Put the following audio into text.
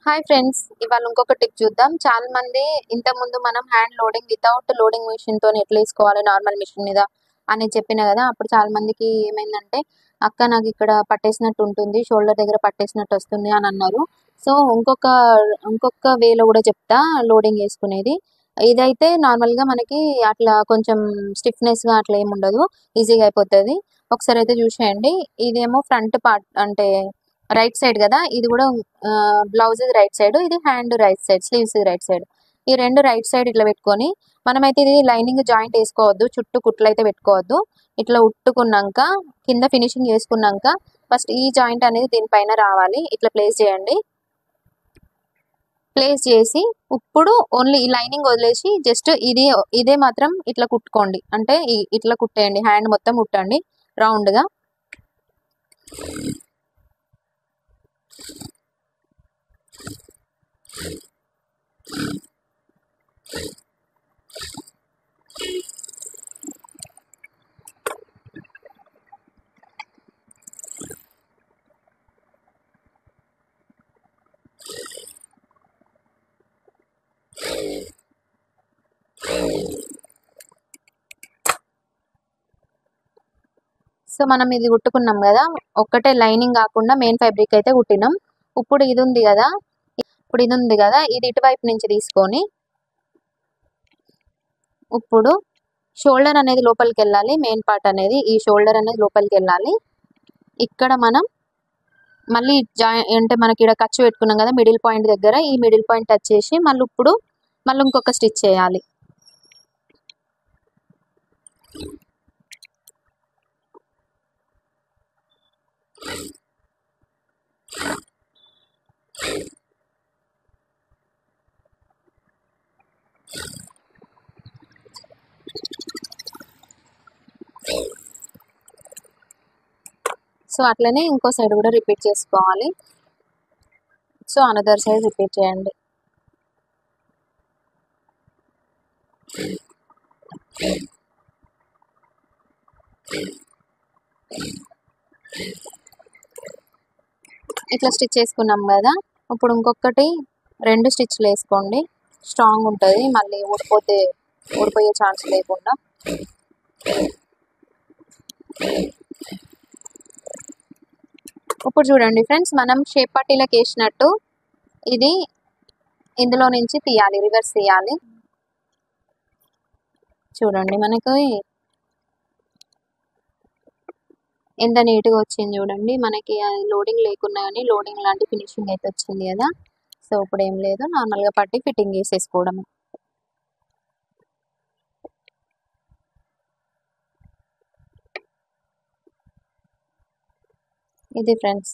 Hi friends, ఇవాళ ఇంకొక tip చూద్దాం. చాలా మంది ఇంతకుముందు మనం hand loading without loading machine తోని ఎట్లా వేసుకోవాలి నార్మల్ మిషన్ మీద అని చెప్పిన కదా. అప్పుడు చాలా మందికి ఏమైందంటే, అక్క నాకు ఇక్కడ పట్టేసినట్టు ఉంటుంది, షోల్డర్ దగ్గర పట్టేసినట్టు వస్తుంది అని అన్నారు. సో ఇంకొక వేలో కూడా చెప్తా లోడింగ్ వేసుకునేది. ఇదైతే నార్మల్గా మనకి అట్లా కొంచెం స్టిఫ్నెస్గా అట్లా ఏమి ఉండదు, ఈజీగా అయిపోతుంది. ఒకసారి అయితే చూసేయండి. ఇదేమో ఫ్రంట్ పార్ట్ అంటే రైట్ సైడ్ కదా, ఇది కూడా బ్లౌజ్ రైట్ సైడ్, ఇది hand right side, sleeves right side. ఈ రెండు రైట్ సైడ్ ఇట్లా పెట్టుకొని మనమైతే ఇది లైనింగ్ జాయింట్ వేసుకోవద్దు, చుట్టూ కుట్లు అయితే పెట్టుకోవద్దు. ఇట్లా ఉట్టుకున్నాక కింద ఫినిషింగ్ చేసుకున్నాక ఫస్ట్ ఈ జాయింట్ అనేది దీనిపైన రావాలి. ఇట్లా ప్లేస్ చేయండి. ప్లేస్ చేసి ఇప్పుడు ఓన్లీ ఈ లైనింగ్ వదిలేసి జస్ట్ ఇదే మాత్రం ఇట్లా కుట్టుకోండి. అంటే ఇట్లా కుట్టేయండి, హ్యాండ్ మొత్తం కుట్టండి రౌండ్గా. సో మనం ఇది కుట్టుకున్నాం కదా, ఒక్కటే లైనింగ్ కాకుండా మెయిన్ ఫ్యాబ్రిక్ అయితే కుట్టినాం. ఇప్పుడు ఇది ఉంది కదా, ఇది ఇటువైపు నుంచి తీసుకొని ఇప్పుడు షోల్డర్ అనేది లోపలికి వెళ్ళాలి. మెయిన్ పార్ట్ అనేది ఈ షోల్డర్ అనేది లోపలికి వెళ్ళాలి. ఇక్కడ మనం మళ్ళీ అంటే మనకి ఇక్కడ ఖర్చు పెట్టుకున్నాం కదా మిడిల్ పాయింట్ దగ్గర, ఈ మిడిల్ పాయింట్ టచ్ చేసి మళ్ళీ ఇంకొక స్టిచ్ చేయాలి. సో అట్లనే ఇంకో సైడ్ కూడా రిపీట్ చేసుకోవాలి. సో అనదర్ సైడ్ రిపీట్ చేయండి. ఇట్లా స్టిచ్ చేసుకున్నాం కదా, ఇప్పుడు ఇంకొకటి 2 స్టిచ్లు వేసుకోండి. స్ట్రాంగ్ ఉంటుంది, మళ్ళీ ఊడిపోయే ఛాన్స్ లేకుండా. ఇప్పుడు చూడండి ఫ్రెండ్స్, మనం షేప్ పట్టీలకు వేసినట్టు ఇది ఇందులో నుంచి తీయాలి, రివర్స్ తీయాలి. చూడండి మనకు ఎంత నీట్గా వచ్చింది చూడండి. మనకి లోడింగ్ లేకున్నా కానీ లోడింగ్ లాంటి ఫినిషింగ్ అయితే వచ్చింది కదా. సో ఇప్పుడు ఏం లేదు, నార్మల్గా పట్టి ఫిట్టింగ్ చేసేసుకోవడం. ఇది ఫ్రెండ్స్.